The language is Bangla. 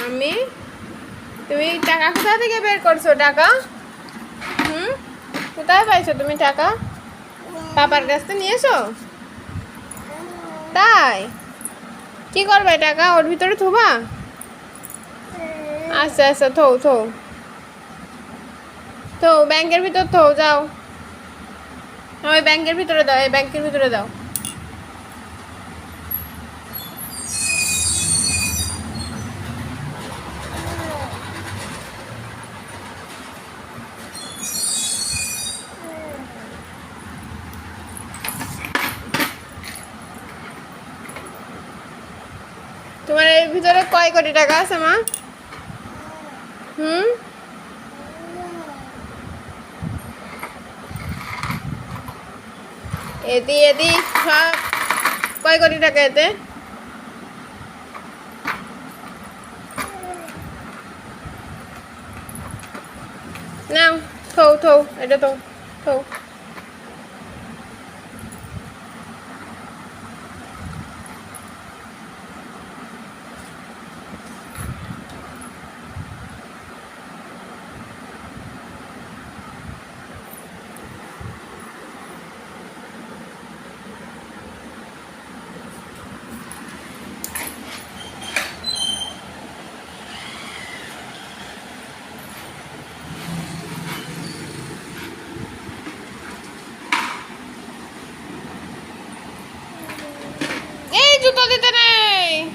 মাম্মি তুমি টাকা কোথা থেকে বের করছো টাকা? কোথায় পাইছো তুমি টাকা? পাপার কাছ থেকে নিয়েছো? তাই কি করবে টাকা? ওর ভিতরে থোবা? আচ্ছা আচ্ছা, থো থো থো, ব্যাংকের ভিতর থো, যাও। ওই ব্যাংকের ভিতরে দাও, এই ব্যাংকের ভিতরে দাও। তোমার এর ভিতরে কয় কোটি টাকা আছে মা? এদি এদি সব কয় কোটি টাকা এতে? নাও, থৌ থৌ, এটা থৌ থৌ।